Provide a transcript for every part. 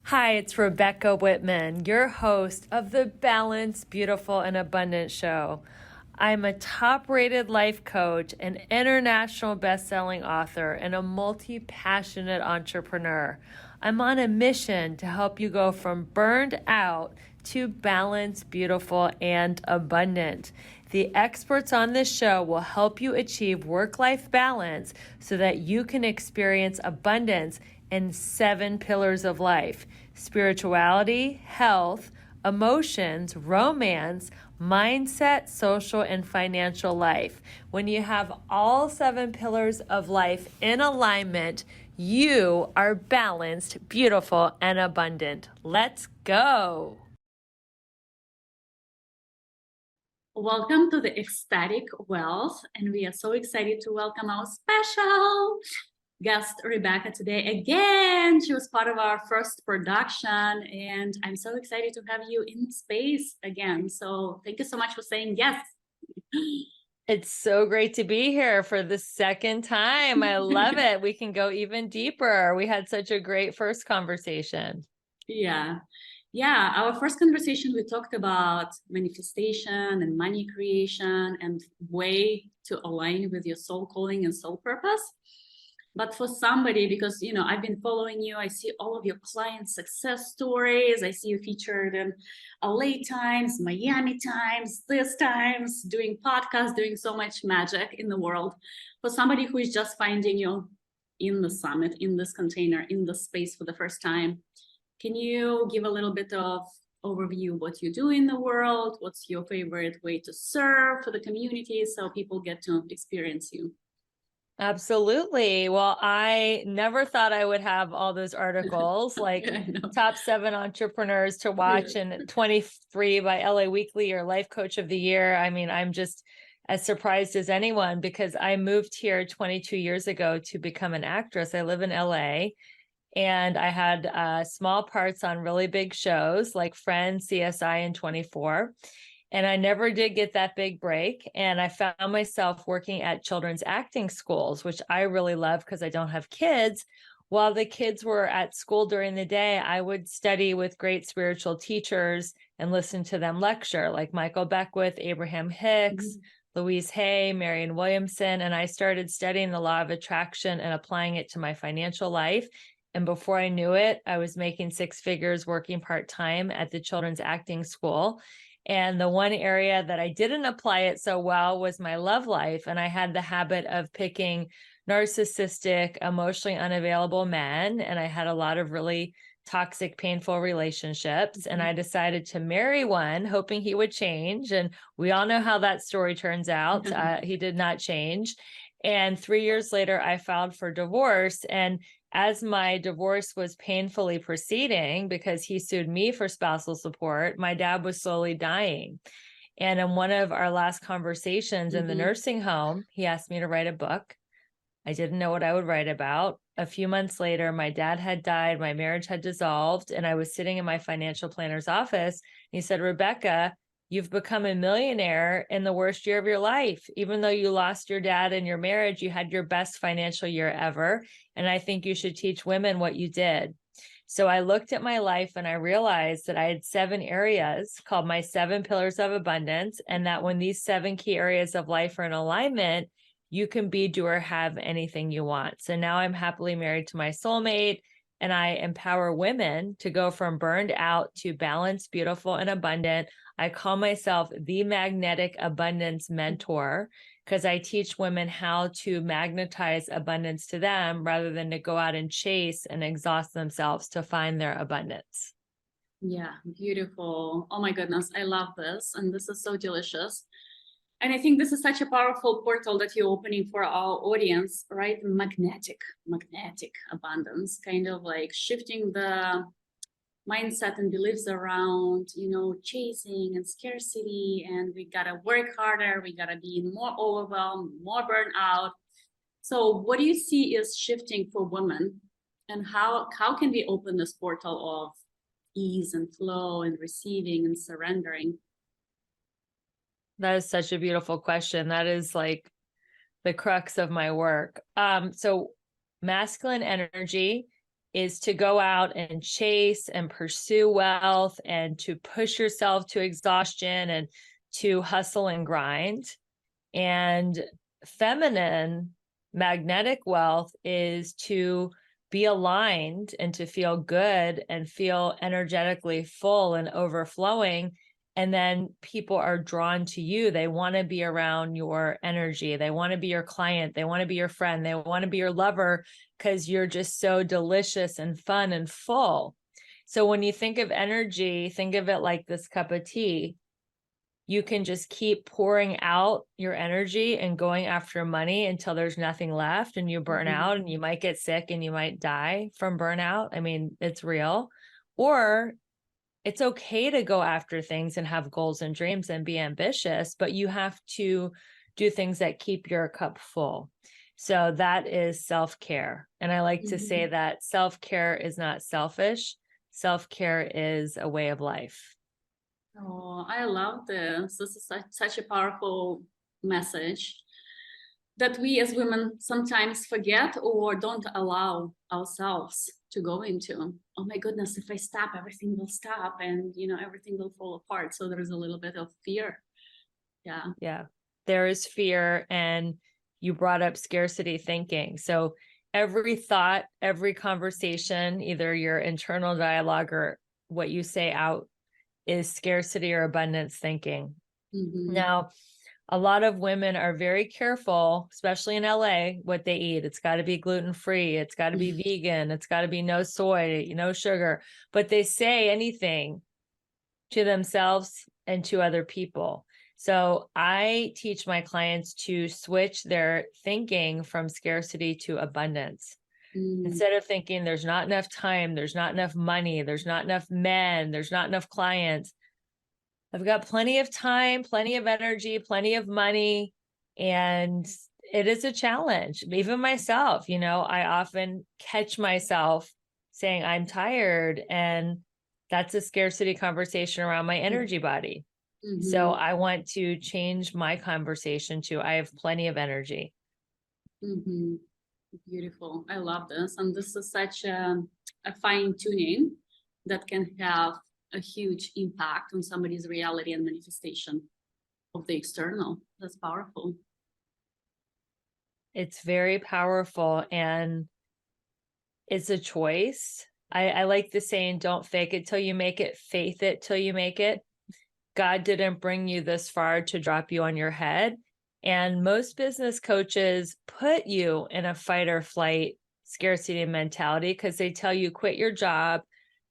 Hi, it's Rebecca Whitman, your host of the Balanced, Beautiful, and Abundant Show. I'm a top-rated life coach, an international best-selling author, and a multi-passionate entrepreneur. I'm on a mission to help you go from burned out to balanced, beautiful, and abundant. The experts on this show will help you achieve work-life balance so that you can experience abundance in 7 pillars of life: spirituality, health, emotions, romance, mindset, social, and financial life. When you have all 7 pillars of life in alignment, you are balanced, beautiful, and abundant. Let's go. Welcome to the Ecstatic Wealth, and we are so excited to welcome our special guest, Rebecca, today again. She was part of our first production, and I'm so excited to have you in space again. So thank you so much for saying yes. It's so great to be here for the second time. I love it. We can go even deeper. We had such a great first conversation. Yeah, our first conversation, we talked about manifestation and money creation and way to align with your soul calling and soul purpose. But for somebody, because I've been following you, I see all of your client success stories. I see you featured in LA Times, Miami Times, this Times, doing podcasts, doing so much magic in the world. For somebody who is just finding you in the summit, in this container, in the space for the first time, can you give a little bit of overview what you do in the world? What's your favorite way to serve for the community so people get to experience you? Absolutely. Well, I never thought I would have all those articles like top 7 entrepreneurs to watch and 23 by LA Weekly or Life Coach of the Year. I mean, I'm just as surprised as anyone because I moved here 22 years ago to become an actress. I live in LA and I had small parts on really big shows like Friends, CSI, and 24. And I never did get that big break. And I found myself working at children's acting schools, which I really love because I don't have kids. While the kids were at school during the day, I would study with great spiritual teachers and listen to them lecture, like Michael Beckwith, Abraham Hicks, Louise Hay, Marianne Williamson. And I started studying the law of attraction and applying it to my financial life. And before I knew it, I was making 6 figures working part-time at the children's acting school. And the one area that I didn't apply it so well was my love life. And I had the habit of picking narcissistic, emotionally unavailable men. And I had a lot of really toxic, painful relationships. And I decided to marry one, hoping he would change. And we all know how that story turns out. He did not change. And 3 years later, I filed for divorce. And as my divorce was painfully proceeding because he sued me for spousal support, my dad was slowly dying. And in one of our last conversations in the nursing home, he asked me to write a book. I didn't know what I would write about. A few months later, my dad had died, my marriage had dissolved, and I was sitting in my financial planner's office. He said, "Rebecca, you've become a millionaire in the worst year of your life. Even though you lost your dad in your marriage, you had your best financial year ever. And I think you should teach women what you did." So I looked at my life and I realized that I had 7 areas called my 7 pillars of abundance. And that when these 7 key areas of life are in alignment, you can be, do, or have anything you want. So now I'm happily married to my soulmate. And I empower women to go from burned out to balanced, beautiful, and abundant. I call myself the magnetic abundance mentor because I teach women how to magnetize abundance to them rather than to go out and chase and exhaust themselves to find their abundance. Yeah, beautiful. Oh my goodness, I love this. And this is so delicious. And I think this is such a powerful portal that you're opening for our audience, right? Magnetic abundance, kind of like shifting the mindset and beliefs around, chasing and scarcity. And we got to work harder. We got to be more overwhelmed, more burnout. So what do you see is shifting for women? And how can we open this portal of ease and flow and receiving and surrendering? That is such a beautiful question. That is like the crux of my work. So masculine energy is to go out and chase and pursue wealth and to push yourself to exhaustion and to hustle and grind. And feminine magnetic wealth is to be aligned and to feel good and feel energetically full and overflowing. And then people are drawn to you. They want to be around your energy. They want to be your client. They want to be your friend. They want to be your lover because you're just so delicious and fun and full. So when you think of energy, think of it like this cup of tea. You can just keep pouring out your energy and going after money until there's nothing left and you burn out, and you might get sick and you might die from burnout. I mean, it's real. Or it's okay to go after things and have goals and dreams and be ambitious, but you have to do things that keep your cup full. So that is self-care. And I like to say that self-care is not selfish. Self-care is a way of life. Oh, I love this. This is such a powerful message that we as women sometimes forget or don't allow ourselves to go into. Oh my goodness, if I stop, everything will stop and, everything will fall apart. So there is a little bit of fear. Yeah. Yeah, there is fear. And you brought up scarcity thinking. So every thought, every conversation, either your internal dialogue or what you say out, is scarcity or abundance thinking. Now, a lot of women are very careful, especially in LA, what they eat. It's got to be gluten-free. It's got to be vegan. It's got to be no soy, no sugar. But they say anything to themselves and to other people. So I teach my clients to switch their thinking from scarcity to abundance. Instead of thinking there's not enough time, there's not enough money, there's not enough men, there's not enough clients. I've got plenty of time, plenty of energy, plenty of money. And it is a challenge. Even myself, I often catch myself saying I'm tired. And that's a scarcity conversation around my energy body. So I want to change my conversation to I have plenty of energy. Beautiful. I love this. And this is such a fine tuning that can have a huge impact on somebody's reality and manifestation of the external. That's powerful. It's very powerful. And it's a choice. I like the saying, don't fake it till you make it, faith it till you make it. God didn't bring you this far to drop you on your head. And most business coaches put you in a fight or flight scarcity mentality because they tell you quit your job,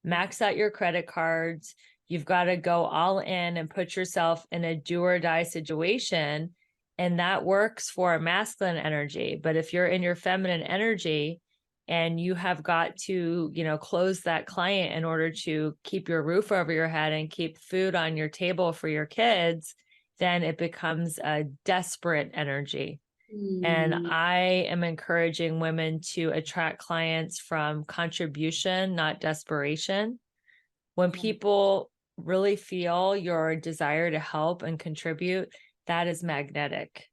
max out your credit cards. You've got to go all in and put yourself in a do or die situation. And that works for a masculine energy. But if you're in your feminine energy and you have got to, close that client in order to keep your roof over your head and keep food on your table for your kids, then it becomes a desperate energy. And I am encouraging women to attract clients from contribution, not desperation. When people really feel your desire to help and contribute, that is magnetic.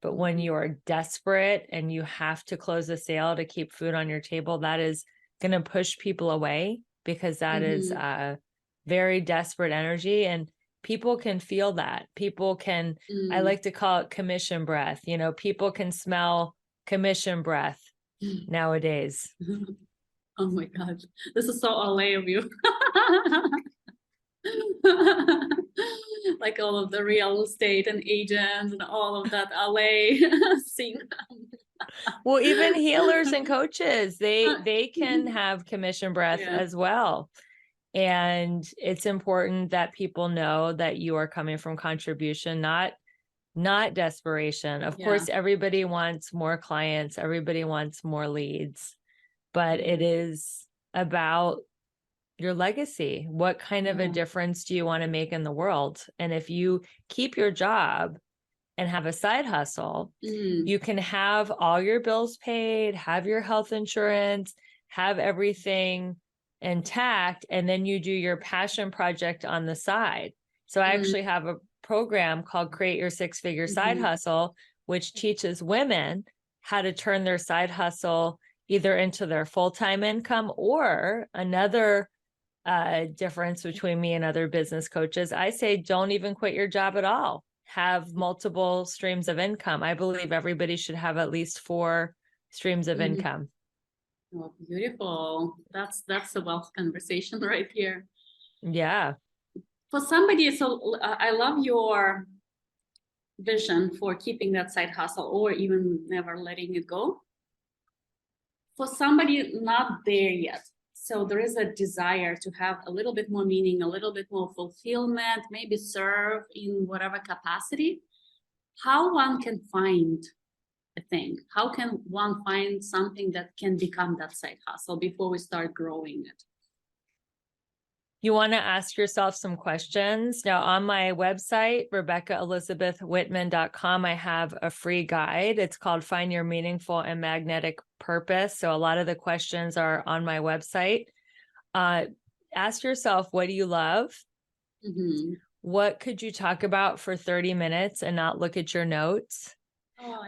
But when you are desperate and you have to close a sale to keep food on your table, that is going to push people away because that is a very desperate energy. And people can feel that. People can, I like to call it commission breath. People can smell commission breath nowadays. Oh my God. This is so LA of you. Like all of the real estate and agents and all of that LA scene. Well, even healers and coaches, they can have commission breath as well. And it's important that people know that you are coming from contribution, not desperation. Of course, everybody wants more clients. Everybody wants more leads, but it is about your legacy. What kind of a difference do you want to make in the world? And if you keep your job and have a side hustle, you can have all your bills paid, have your health insurance, have everything intact, and then you do your passion project on the side. So I actually have a program called Create Your Six-Figure Side Hustle, which teaches women how to turn their side hustle either into their full-time income, or another difference between me and other business coaches, I say don't even quit your job at all. Have multiple streams of income. I believe everybody should have at least 4 streams of income. Oh, beautiful. That's a wealth conversation right here. Yeah. For somebody, so I love your vision for keeping that side hustle or even never letting it go. For somebody not there yet, so there is a desire to have a little bit more meaning, a little bit more fulfillment, maybe serve in whatever capacity. How one can find a thing? How can one find something that can become that side hustle before we start growing it? You want to ask yourself some questions. Now, on my website, RebeccaElizabethWhitman.com, I have a free guide. It's called Find Your Meaningful and Magnetic Purpose. So a lot of the questions are on my website. Ask yourself, what do you love? Mm-hmm. What could you talk about for 30 minutes and not look at your notes?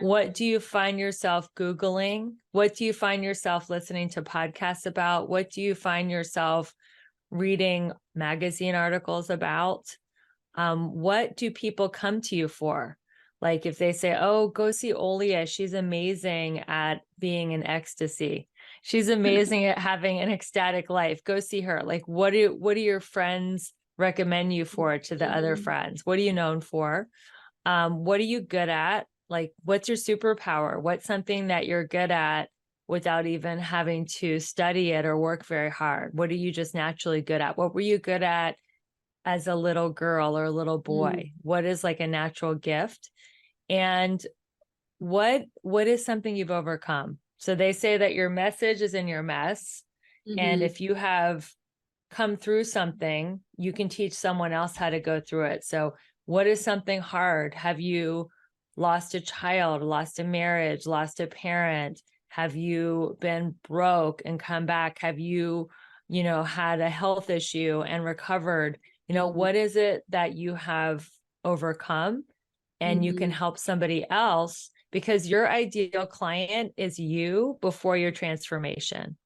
What do you find yourself Googling? What do you find yourself listening to podcasts about? What do you find yourself reading magazine articles about? What do people come to you for? Like if they say, oh, go see Olia, she's amazing at being in ecstasy. She's amazing at having an ecstatic life. Go see her. Like, what do your friends recommend you for to the other friends? What are you known for? What are you good at? Like, what's your superpower? What's something that you're good at without even having to study it or work very hard? What are you just naturally good at? What were you good at as a little girl or a little boy? What is like a natural gift? And what is something you've overcome? So they say that your message is in your mess. And if you have come through something, you can teach someone else how to go through it. So what is something hard? Have you lost a child, lost a marriage, lost a parent? Have you been broke and come back? Have you, had a health issue and recovered? What is it that you have overcome? And you can help somebody else, because your ideal client is you before your transformation.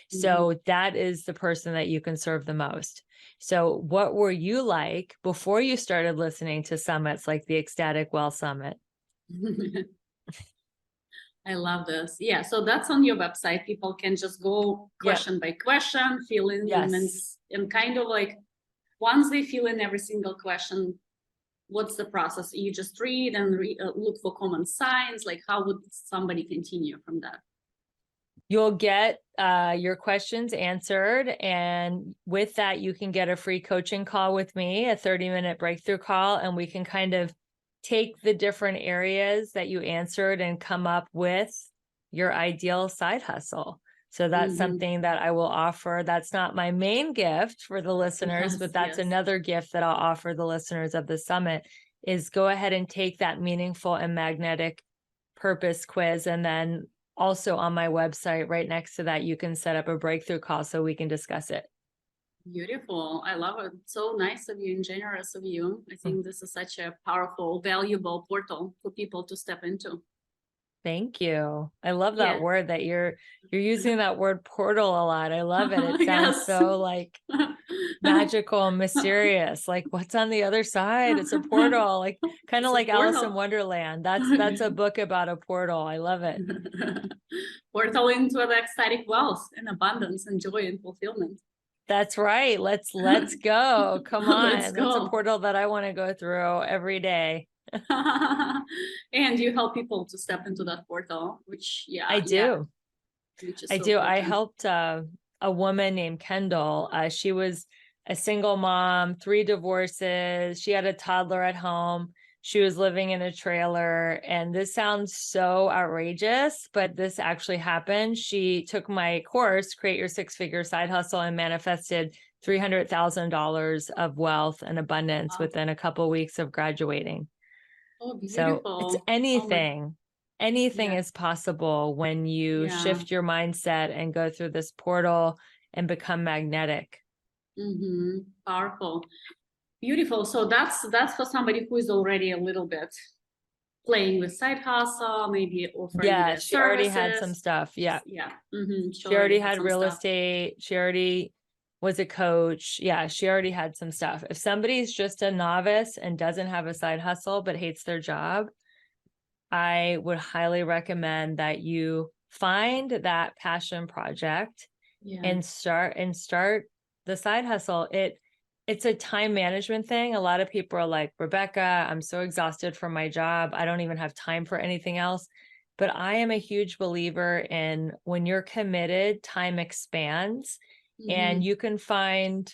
So that is the person that you can serve the most. So what were you like before you started listening to summits like the Ecstatic Well Summit? I love this. Yeah, so that's on your website. People can just go question by question, fill in, and kind of like once they fill in every single question, what's the process? You just read and look for common signs. Like, how would somebody continue from that? You'll get your questions answered. And with that, you can get a free coaching call with me, a 30-minute breakthrough call. And we can kind of take the different areas that you answered and come up with your ideal side hustle. So that's something that I will offer. That's not my main gift for the listeners, but that's another gift that I'll offer the listeners of the summit, is go ahead and take that meaningful and magnetic purpose quiz. And then also on my website, right next to that, you can set up a breakthrough call so we can discuss it. Beautiful. I love it. So nice of you and generous of you. I think this is such a powerful, valuable portal for people to step into. Thank you. I love that word that you're using, that word portal a lot. I love it. It sounds so like magical and mysterious. Like, what's on the other side? It's a portal, like kind of like Alice in Wonderland. That's a book about a portal. I love it. Portal into the ecstatic wealth and abundance and joy and fulfillment. That's right. Let's go. Come on. That's a portal that I want to go through every day. And you help people to step into that portal, which I do. I do. I helped a woman named Kendall. She was a single mom, 3 divorces. She had a toddler at home. She was living in a trailer. And this sounds so outrageous, but this actually happened. She took my course, Create Your 6-Figure Side Hustle, and manifested $300,000 of wealth and abundance within a couple of weeks of graduating. Oh, beautiful. So it's anything. Anything is possible when you shift your mindset and go through this portal and become magnetic. Powerful. Beautiful. So that's for somebody who is already a little bit playing with side hustle, maybe offering Yeah, their she already had some services. stuff. Yeah. Yeah. She already had some real stuff. estate. She already was a coach. Yeah, she already had some stuff. If somebody's just a novice and doesn't have a side hustle but hates their job, I would highly recommend that you find that passion project Yeah. and start the side hustle. It's a time management thing. A lot of people are like, Rebecca, I'm so exhausted from my job. I don't even have time for anything else. But I am a huge believer in when you're committed, time expands, and you can find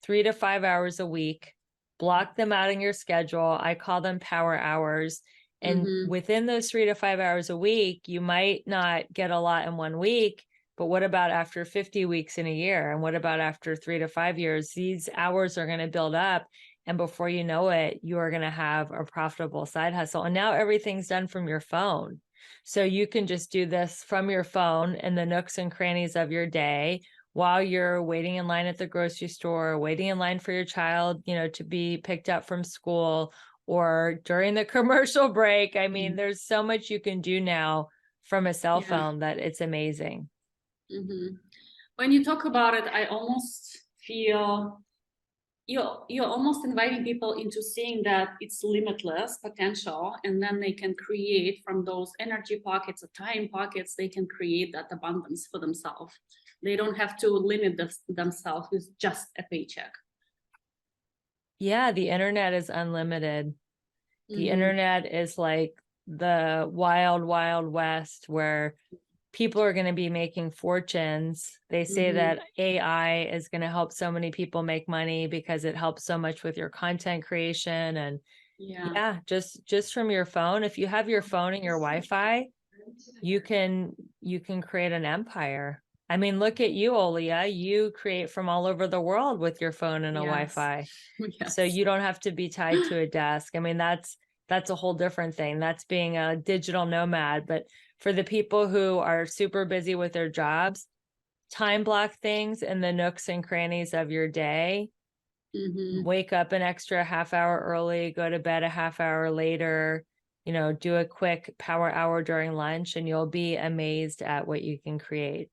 3 to 5 hours a week, block them out in your schedule. I call them power hours. And within those 3 to 5 hours a week, you might not get a lot in 1 week, but what about after 50 weeks in a year? And what about after 3 to 5 years? These hours are going to build up. And before you know it, you are going to have a profitable side hustle. And now everything's done from your phone. So you can just do this from your phone in the nooks and crannies of your day while you're waiting in line at the grocery store, waiting in line for your child, to be picked up from school, or during the commercial break. I mean, there's so much you can do now from a cell phone that it's amazing. When you talk about it, I almost feel you're almost inviting people into seeing that it's limitless potential, and then they can create from those energy pockets or time pockets, they can create that abundance for themselves. They don't have to limit themselves with just a paycheck. Yeah, the internet is unlimited. The internet is like the wild, wild west where people are going to be making fortunes. They say that AI is going to help so many people make money because it helps so much with your content creation. And just from your phone, if you have your phone and your Wi-Fi, you can create an empire. I mean, look at you, Olia. You create from all over the world with your phone and a Wi-Fi. So you don't have to be tied to a desk. I mean, that's a whole different thing. That's being a digital nomad. But for the people who are super busy with their jobs, time block things in the nooks and crannies of your day. Wake up an extra half hour early, go to bed a half hour later, do a quick power hour during lunch, and you'll be amazed at what you can create.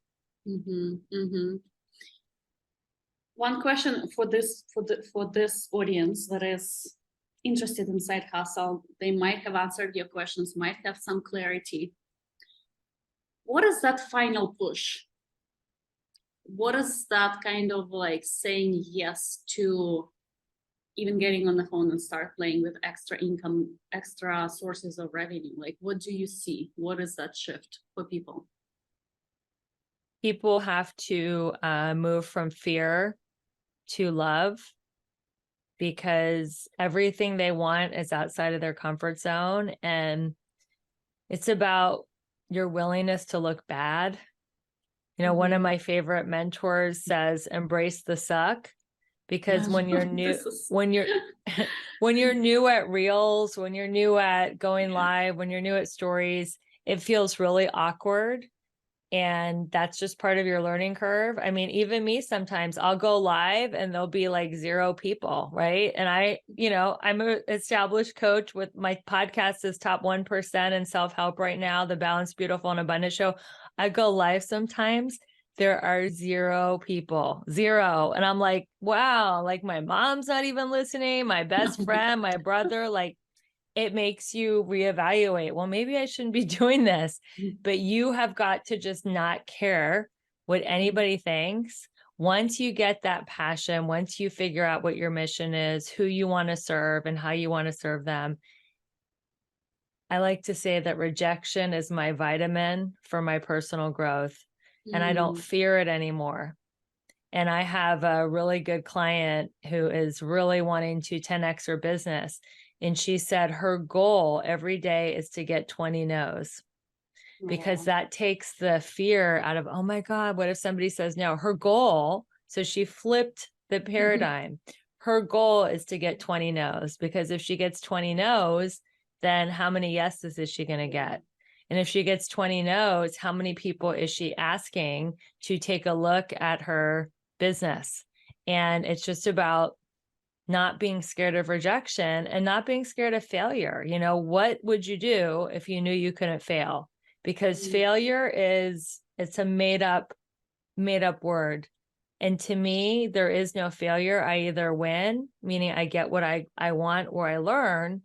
One question for this audience that is interested in side hustle, they might have answered your questions, might have some clarity. What is that final push? What is that kind of like saying yes to even getting on the phone and start playing with extra income, extra sources of revenue? Like, what do you see? What is that shift for people? People have to move from fear to love, because everything they want is outside of their comfort zone. And it's about your willingness to look bad. One of my favorite mentors says, embrace the suck, because when you're new, when you're new at Reels, when you're new at going live, when you're new at stories, it feels really awkward. And that's just part of your learning curve. I mean, even me, sometimes I'll go live and there'll be like 0 people, right? And I'm an established coach with my podcast is top 1% in self-help right now, the Balanced, Beautiful, and Abundant Show. I go live sometimes, there are 0 people, 0. And I'm like, wow, like my mom's not even listening, my best friend, my brother, like, it makes you reevaluate. Well, maybe I shouldn't be doing this, but you have got to just not care what anybody thinks. Once you get that passion, once you figure out what your mission is, who you want to serve and how you want to serve them. I like to say that rejection is my vitamin for my personal growth, and I don't fear it anymore. And I have a really good client who is really wanting to 10x her business. And she said her goal every day is to get 20 no's, because that takes the fear out of, oh my God, what if somebody says no? Her goal, so she flipped the paradigm. Her goal is to get 20 no's, because if she gets 20 no's, then how many yeses is she going to get? And if she gets 20 no's, how many people is she asking to take a look at her business? And it's just about not being scared of rejection and not being scared of failure. You know, what would you do if you knew you couldn't fail? Because failure it's a made up word. And to me, there is no failure. I either win, meaning I get what I want, or I learn,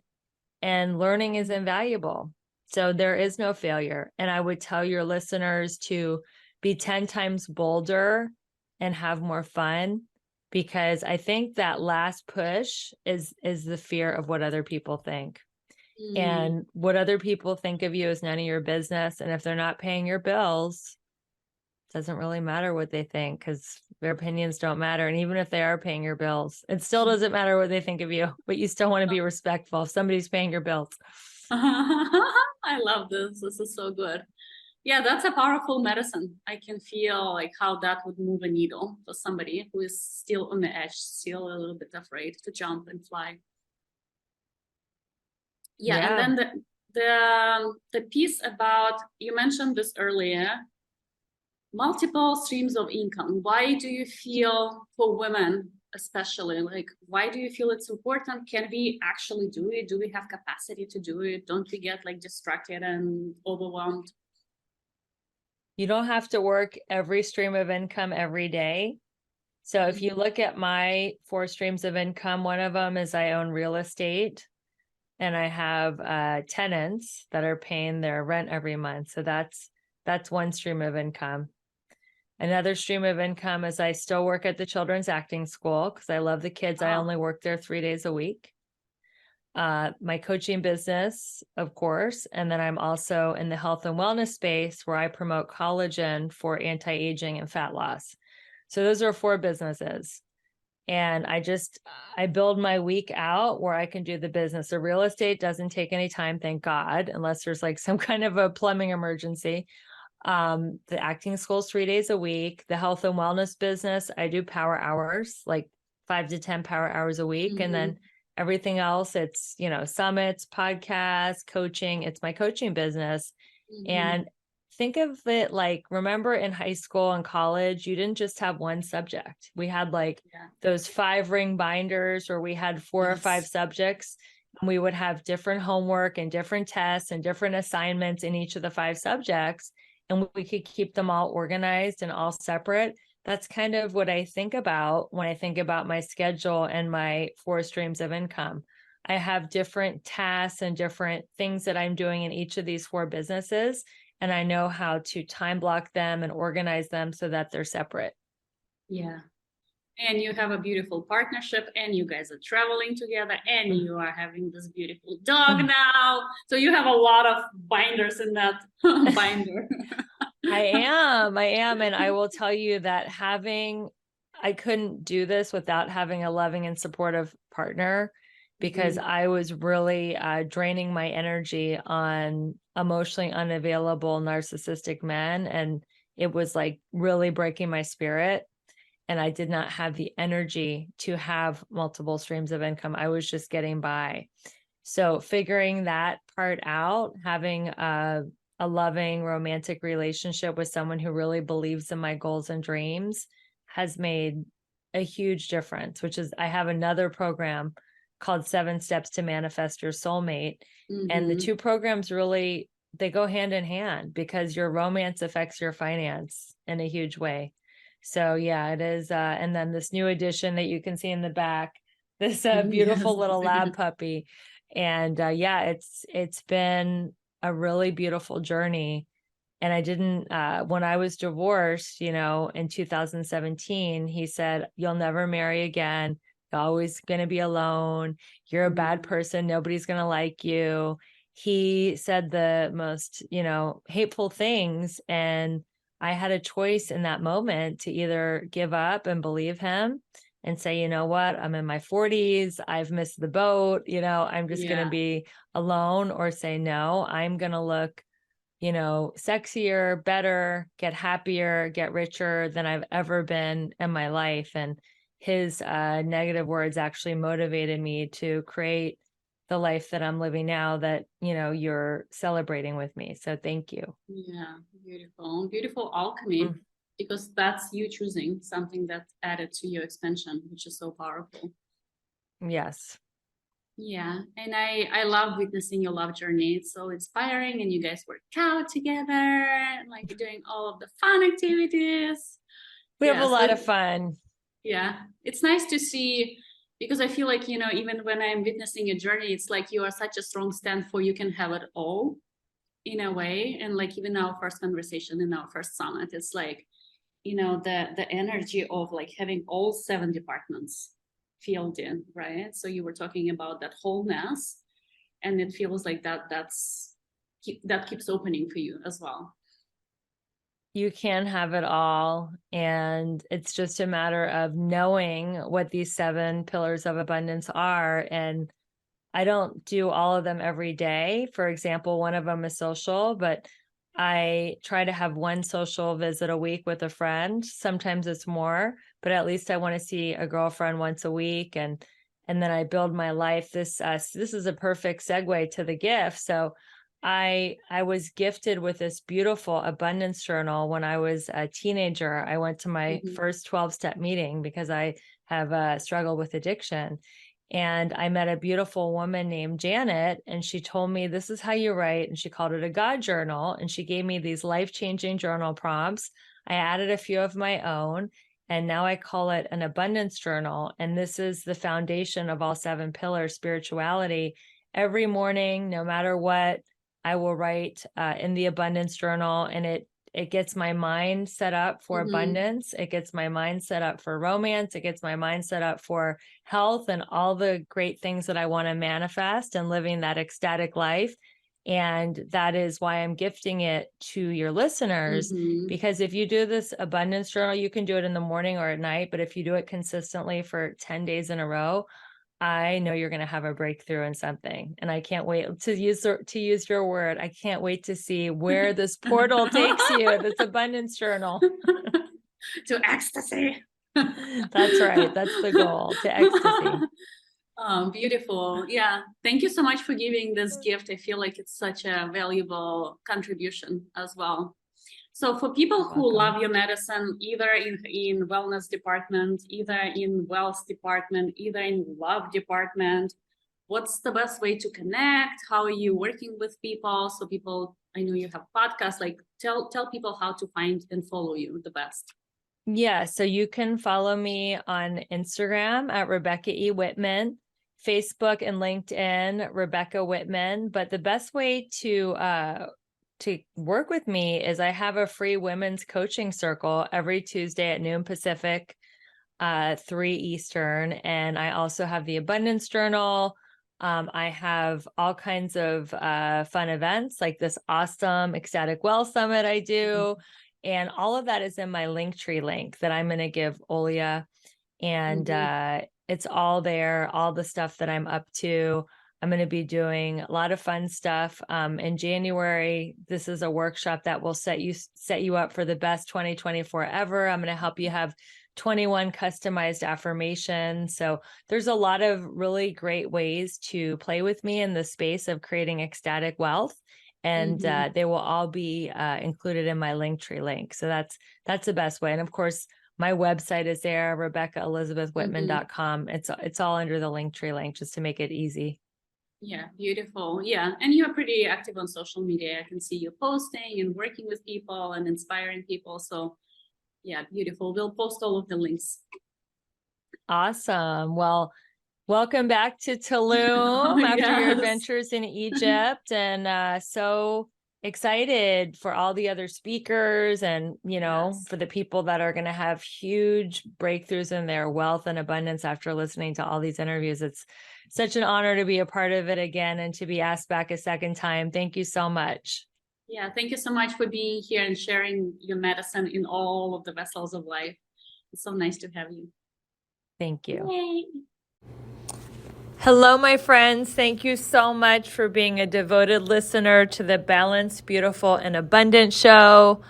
and learning is invaluable. So there is no failure. And I would tell your listeners to be 10 times bolder and have more fun, because I think that last push is the fear of what other people think. And what other people think of you is none of your business. And if they're not paying your bills, it doesn't really matter what they think, because their opinions don't matter. And even if they are paying your bills, it still doesn't matter what they think of you, but you still want to be respectful if somebody's paying your bills. I love this. This is so good. Yeah, that's a powerful medicine. I can feel like how that would move a needle for somebody who is still on the edge, still a little bit afraid to jump and fly. Yeah. And then the piece about, you mentioned this earlier, multiple streams of income. Why do you feel, for women especially, like, why do you feel it's important? Can we actually do it? Do we have capacity to do it? Don't we get like distracted and overwhelmed? You don't have to work every stream of income every day. So if you look at my 4 streams of income, one of them is I own real estate, and I have tenants that are paying their rent every month. So that's one stream of income. Another stream of income is I still work at the children's acting school because I love the kids. I only work there 3 days a week. My coaching business, of course. And then I'm also in the health and wellness space where I promote collagen for anti-aging and fat loss. So those are 4 businesses. And I build my week out where I can do the business. The real estate doesn't take any time, thank God, unless there's like some kind of a plumbing emergency. The acting school's 3 days a week. The health and wellness business, I do power hours, like 5 to 10 power hours a week. And then everything else, it's, summits, podcasts, coaching. It's my coaching business. And think of it like, remember in high school and college, you didn't just have one subject. We had like those 5-ring binders, or we had 4 or 5 subjects. And we would have different homework and different tests and different assignments in each of the 5 subjects. And we could keep them all organized and all separate. That's kind of what I think about when I think about my schedule and my 4 streams of income. I have different tasks and different things that I'm doing in each of these 4 businesses, and I know how to time block them and organize them so that they're separate. Yeah. And you have a beautiful partnership, and you guys are traveling together, and you are having this beautiful dog now. So you have a lot of binders in that binder. I am. And I will tell you that I couldn't do this without having a loving and supportive partner, because I was really draining my energy on emotionally unavailable narcissistic men. And it was like really breaking my spirit. And I did not have the energy to have multiple streams of income. I was just getting by. So figuring that part out, having a loving romantic relationship with someone who really believes in my goals and dreams has made a huge difference, which is I have another program called 7 Steps to Manifest Your Soulmate. And the 2 programs really, they go hand in hand, because your romance affects your finance in a huge way. So yeah, it is. And then this new addition that you can see in the back, this beautiful little lab puppy. And it's been a really beautiful journey. And I didn't, when I was divorced, in 2017, he said, "You'll never marry again. You're always going to be alone. You're a bad person. Nobody's going to like you." He said the most, hateful things. And I had a choice in that moment to either give up and believe him and say, you know what, I'm in my 40s. I've missed the boat. I'm just going to be alone, or say, no, I'm going to look, sexier, better, get happier, get richer than I've ever been in my life. And his negative words actually motivated me to create the life that I'm living now, that, you're celebrating with me. So thank you. Yeah, beautiful. Beautiful alchemy, because that's you choosing something that's added to your expansion, which is so powerful. Yes. Yeah. And I love witnessing your love journey. It's so inspiring, and you guys work out together, like doing all of the fun activities. We have Yeah. a So lot of fun. yeah, it's nice to see, because I feel like, even when I'm witnessing a journey, it's like you are such a strong stand for you can have it all in a way. And like even our first conversation in our first summit, it's like, the energy of like having all 7 departments filled in, right? So you were talking about that wholeness, and it feels like that keeps opening for you as well. You can have it all. And it's just a matter of knowing what these 7 pillars of abundance are. And I don't do all of them every day. For example, one of them is social, but I try to have one social visit a week with a friend. Sometimes it's more, but at least I want to see a girlfriend once a week. And then I build my life. This is a perfect segue to the gift. So I was gifted with this beautiful abundance journal when I was a teenager. I went to my first 12-step meeting because I have struggled with addiction. And I met a beautiful woman named Janet, and she told me, this is how you write. And she called it a God journal. And she gave me these life-changing journal prompts. I added a few of my own, and now I call it an abundance journal. And this is the foundation of all 7 pillars, spirituality. Every morning, no matter what, I will write in the abundance journal, and it gets my mind set up for abundance. It gets my mind set up for romance. It gets my mind set up for health and all the great things that I want to manifest and living that ecstatic life. And that is why I'm gifting it to your listeners, because if you do this abundance journal, you can do it in the morning or at night, but if you do it consistently for 10 days in a row, I know you're going to have a breakthrough in something. And I can't wait to use your word. I can't wait to see where this portal takes you, this abundance journal. To ecstasy. That's right. That's the goal, to ecstasy. Oh, beautiful. Yeah. Thank you so much for giving this gift. I feel like it's such a valuable contribution as well. So for people who love your medicine, either in wellness department, either in wealth department, either in love department, what's the best way to connect? How are you working with people? So people, I know you have podcasts, like tell people how to find and follow you the best. Yeah. So you can follow me on Instagram at Rebecca E. Whitman, Facebook and LinkedIn, Rebecca Whitman. But the best way to work with me is I have a free women's coaching circle every Tuesday at noon Pacific, 3 Eastern. And I also have the Abundance Journal. I have all kinds of fun events like this awesome Ecstatic Wealth Summit I do. And all of that is in my Linktree link that I'm going to give Olia. And it's all there, all the stuff that I'm up to. I'm going to be doing a lot of fun stuff. In January, this is a workshop that will set you up for the best 2024 ever. I'm going to help you have 21 customized affirmations. So there's a lot of really great ways to play with me in the space of creating ecstatic wealth. And they will all be included in my Linktree link. So that's the best way. And of course, my website is there, RebeccaElizabethWhitman.com. It's all under the Linktree link just to make it easy. Yeah, beautiful. Yeah. And you're pretty active on social media. I can see you posting and working with people and inspiring people. So yeah, beautiful. We'll post all of the links. Awesome. Well, welcome back to Tulum after your adventures in Egypt. And so excited for all the other speakers and, for the people that are going to have huge breakthroughs in their wealth and abundance after listening to all these interviews. It's such an honor to be a part of it again and to be asked back a second time. Thank you so much. Yeah, thank you so much for being here and sharing your medicine in all of the vessels of life. It's so nice to have you. Thank you. Yay. Hello, my friends. Thank you so much for being a devoted listener to the Balanced, Beautiful, and Abundant show.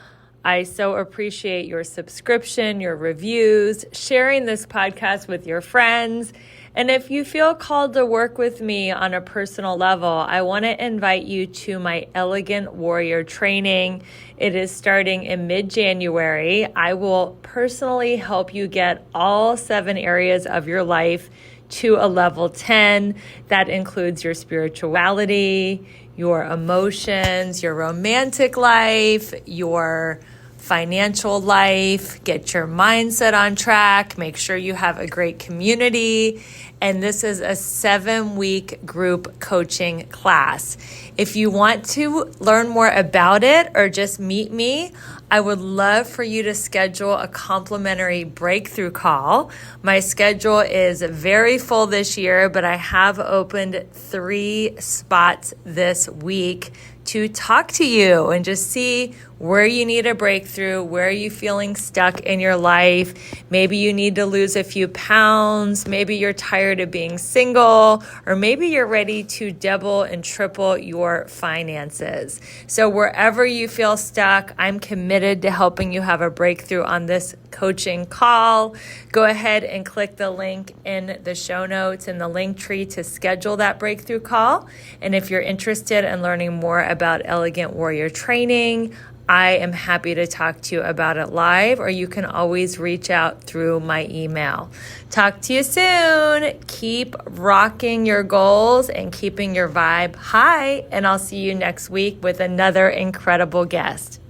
I so appreciate your subscription, your reviews, sharing this podcast with your friends, And if you feel called to work with me on a personal level, I want to invite you to my Elegant Warrior training. It is starting in mid-January. I will personally help you get all 7 areas of your life to a level 10. That includes your spirituality, your emotions, your romantic life, your financial life, get your mindset on track, make sure you have a great community. And this is a 7-week group coaching class. If you want to learn more about it or just meet me, I would love for you to schedule a complimentary breakthrough call. My schedule is very full this year, but I have opened 3 spots this week to talk to you and just see where you need a breakthrough, where are you feeling stuck in your life. Maybe you need to lose a few pounds, maybe you're tired of being single, or maybe you're ready to double and triple your finances. So wherever you feel stuck, I'm committed to helping you have a breakthrough on this coaching call. Go ahead and click the link in the show notes in the link tree to schedule that breakthrough call. And if you're interested in learning more about Elegant Warrior training, I am happy to talk to you about it live, or you can always reach out through my email. Talk to you soon. Keep rocking your goals and keeping your vibe high, and I'll see you next week with another incredible guest.